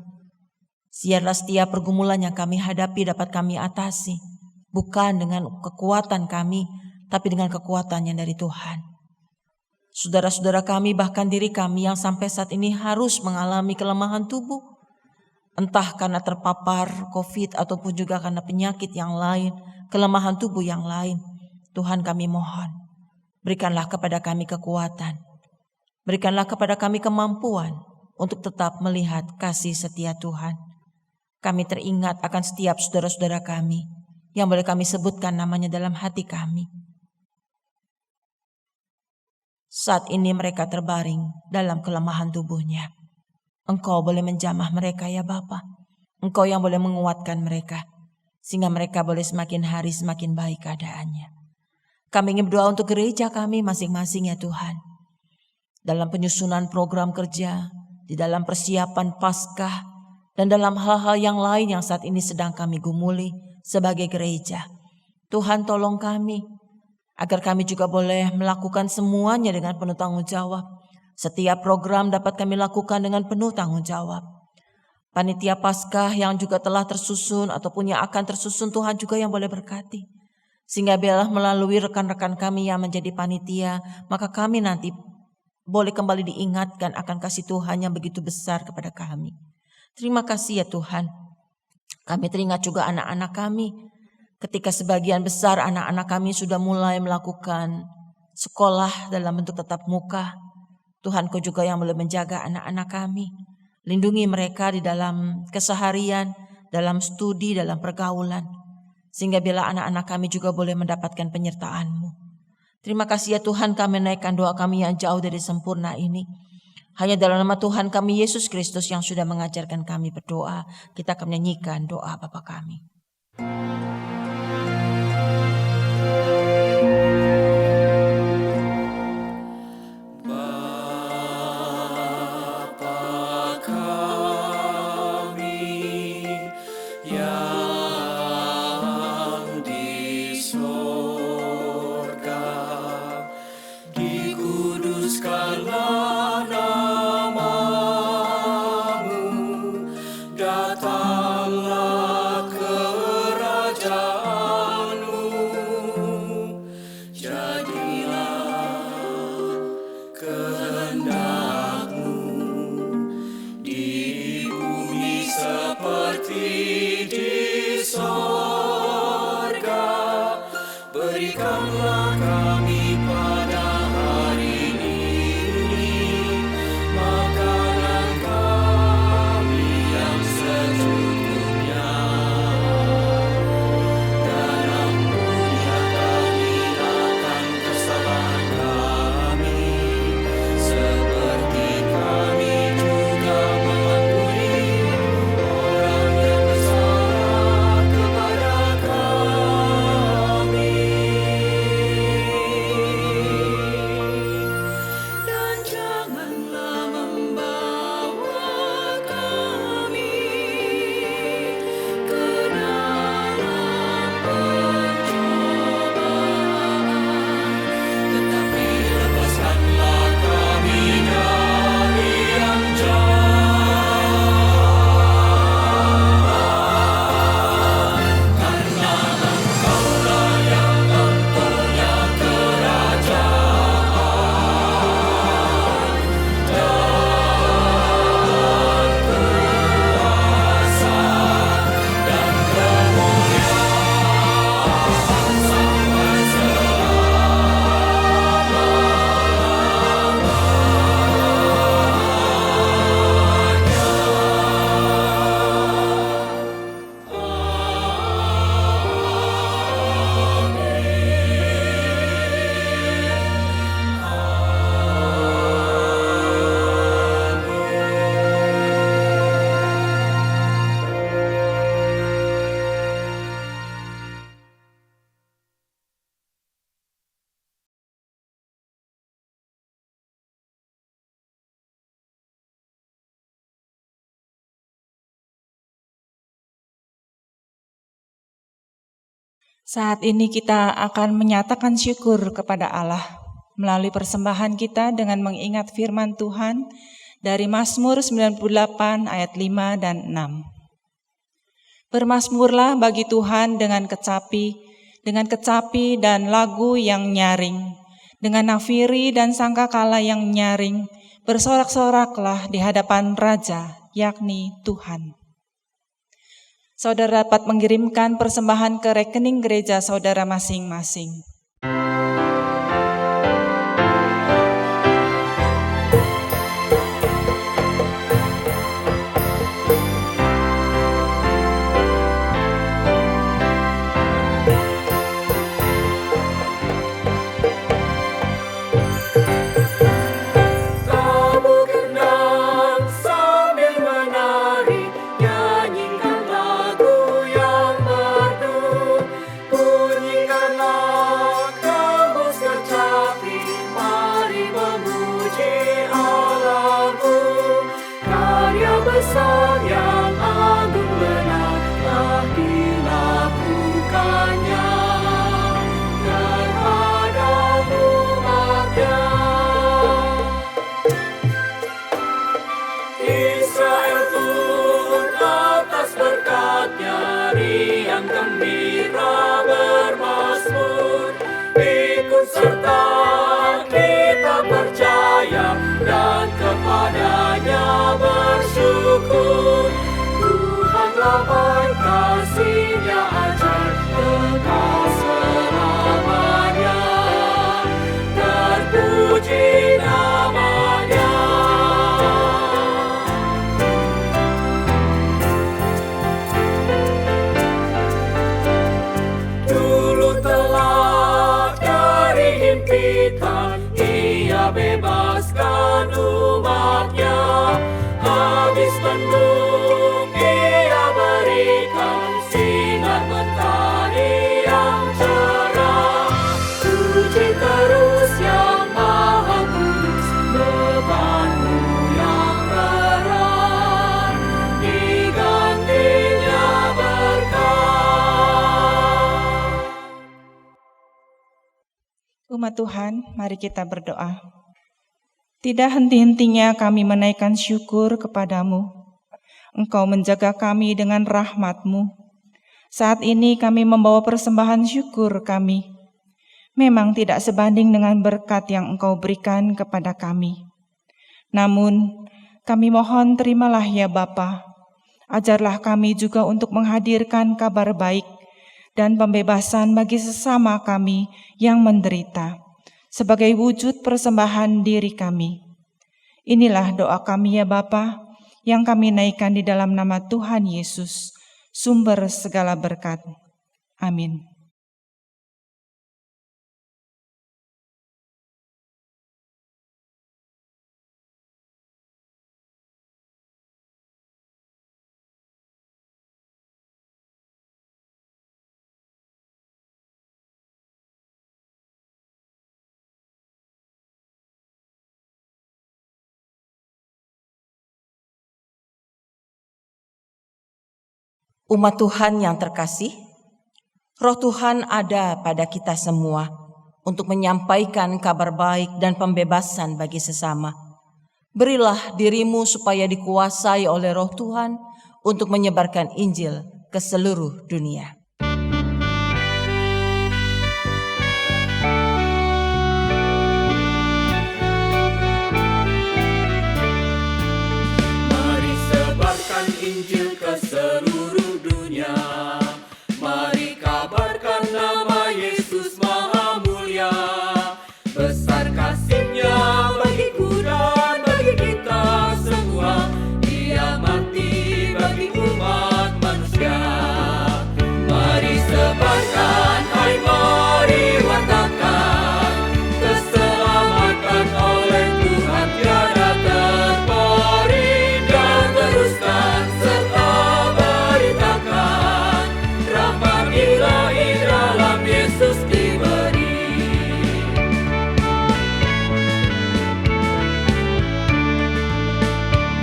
Biarlah setiap pergumulan yang kami hadapi dapat kami atasi, bukan dengan kekuatan kami, tapi dengan kekuatan yang dari Tuhan. Saudara-saudara kami, bahkan diri kami yang sampai saat ini harus mengalami kelemahan tubuh, entah karena terpapar COVID ataupun juga karena penyakit yang lain, kelemahan tubuh yang lain. Tuhan, kami mohon, berikanlah kepada kami kekuatan, berikanlah kepada kami kemampuan untuk tetap melihat kasih setia Tuhan. Kami teringat akan setiap saudara-saudara kami yang boleh kami sebutkan namanya dalam hati kami. Saat ini mereka terbaring dalam kelemahan tubuhnya. Engkau boleh menjamah mereka ya Bapa. Engkau yang boleh menguatkan mereka, sehingga mereka boleh semakin hari semakin baik keadaannya. Kami ingin berdoa untuk gereja kami masing-masing ya Tuhan. Dalam penyusunan program kerja, di dalam persiapan Paskah, dan dalam hal-hal yang lain yang saat ini sedang kami gumuli sebagai gereja. Tuhan, tolong kami, agar kami juga boleh melakukan semuanya dengan penuh tanggung jawab. Setiap program dapat kami lakukan dengan penuh tanggung jawab. Panitia Paskah yang juga telah tersusun ataupun yang akan tersusun, Tuhan juga yang boleh berkati. Sehingga biarlah melalui rekan-rekan kami yang menjadi panitia, maka kami nanti boleh kembali diingatkan akan kasih Tuhan yang begitu besar kepada kami. Terima kasih ya Tuhan. Kami teringat juga anak-anak kami. Ketika sebagian besar anak-anak kami sudah mulai melakukan sekolah dalam bentuk tatap muka, Tuhan, Kau juga yang boleh menjaga anak-anak kami. Lindungi mereka di dalam keseharian, dalam studi, dalam pergaulan. Sehingga bila anak-anak kami juga boleh mendapatkan penyertaan-Mu. Terima kasih ya Tuhan, kami naikkan doa kami yang jauh dari sempurna ini. Hanya dalam nama Tuhan kami Yesus Kristus yang sudah mengajarkan kami berdoa, kita akan menyanyikan doa Bapa kami. Saat ini kita akan menyatakan syukur kepada Allah melalui persembahan kita dengan mengingat firman Tuhan dari Mazmur 98 ayat 5 dan 6. Bermazmurlah bagi Tuhan dengan kecapi dan lagu yang nyaring, dengan nafiri dan sangkakala yang nyaring, bersorak-soraklah di hadapan Raja, yakni Tuhan. Saudara dapat mengirimkan persembahan ke rekening gereja saudara masing-masing. Dulu telah dari impian Umat Tuhan, mari kita berdoa. Tidak henti-hentinya kami menaikkan syukur kepadamu. Engkau menjaga kami dengan rahmat-Mu. Saat ini kami membawa persembahan syukur kami. Memang tidak sebanding dengan berkat yang Engkau berikan kepada kami. Namun, kami mohon terimalah ya Bapa. Ajarlah kami juga untuk menghadirkan kabar baik dan pembebasan bagi sesama kami yang menderita, sebagai wujud persembahan diri kami. Inilah doa kami ya Bapa, yang kami naikkan di dalam nama Tuhan Yesus, sumber segala berkat. Amin. Umat Tuhan yang terkasih, Roh Tuhan ada pada kita semua untuk menyampaikan kabar baik dan pembebasan bagi sesama. Berilah dirimu supaya dikuasai oleh Roh Tuhan untuk menyebarkan Injil ke seluruh dunia. Mari sebarkan Injil ke seluruh dunia. Mari kabarkan nama Yesus Maha Mulia. Besar kasih-Nya bagiku dan bagi kita semua. Dia mati bagi umat manusia. Mari sebarkan, hai mari wartakan. Keselamatan oleh Tuhan tiada terperi. Dan teruskan serta beritakan. Rahmat ilahi dalam Yesus diberi.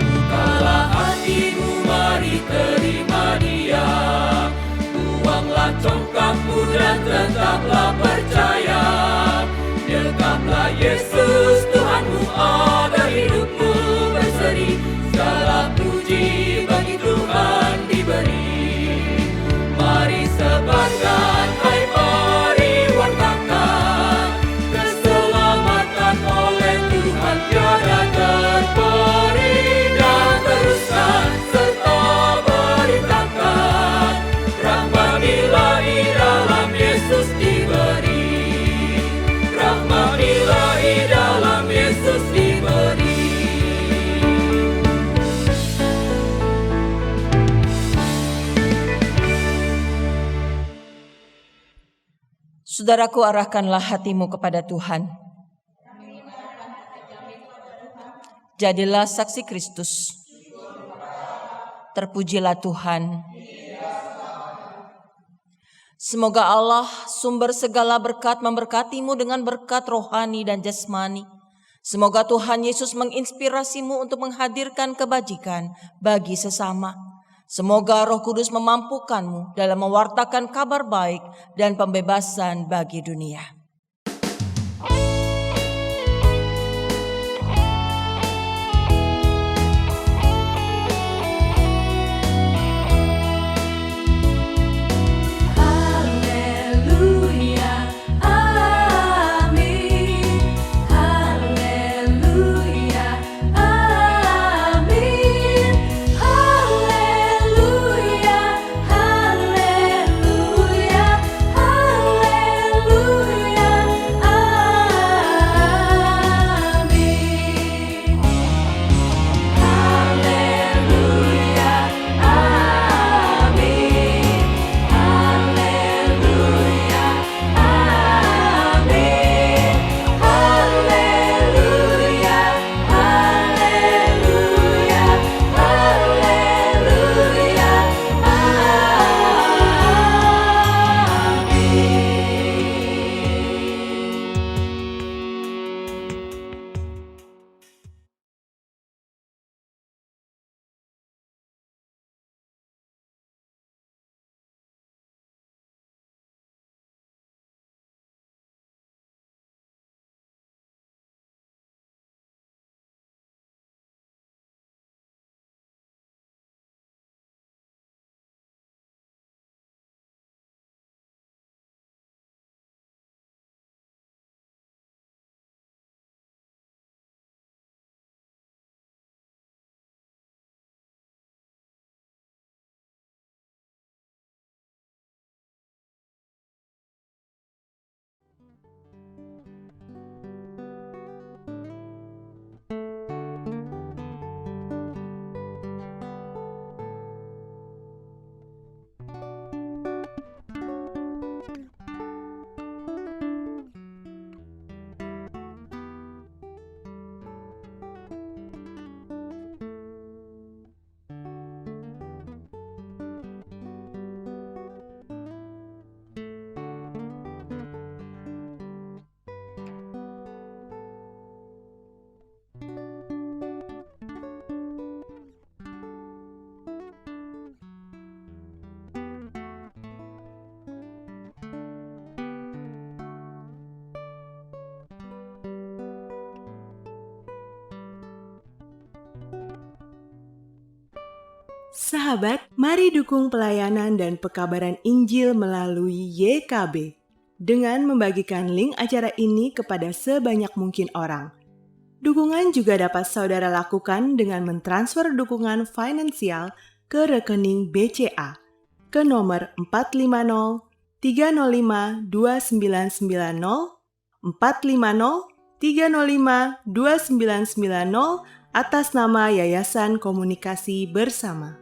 Bukalah hatimu, mari terima Dia. Buanglah congkakmu dan tetaplah percaya. Dekaplah Yesus Tuhanmu, agar hidupmu berseri. Segala puji bagi Tuhan diberi. Mari sebarkan, hai mari wartakan. Keselamatan oleh Tuhan tiada terperi. Dan teruskan serta beritakan. Rahmat ilahi dalam Yesus diberi. Rahmat ilahi dalam Yesus diberi. Saudaraku, arahkanlah hatimu kepada Tuhan. Jadilah saksi Kristus. Terpujilah Tuhan. Semoga Allah, sumber segala berkat, memberkatimu dengan berkat rohani dan jasmani. Semoga Tuhan Yesus menginspirasimu untuk menghadirkan kebajikan bagi sesama. Semoga Roh Kudus memampukanmu dalam mewartakan kabar baik dan pembebasan bagi dunia. Haleluya, amin. Haleluya, amin. Haleluya, haleluya, haleluya, Sahabat, mari dukung pelayanan dan pekabaran Injil melalui YKB dengan membagikan link acara ini kepada sebanyak mungkin orang. Dukungan juga dapat saudara lakukan dengan mentransfer dukungan finansial ke rekening BCA ke nomor 450 305 2990 450 305 2990 atas nama Yayasan Komunikasi Bersama.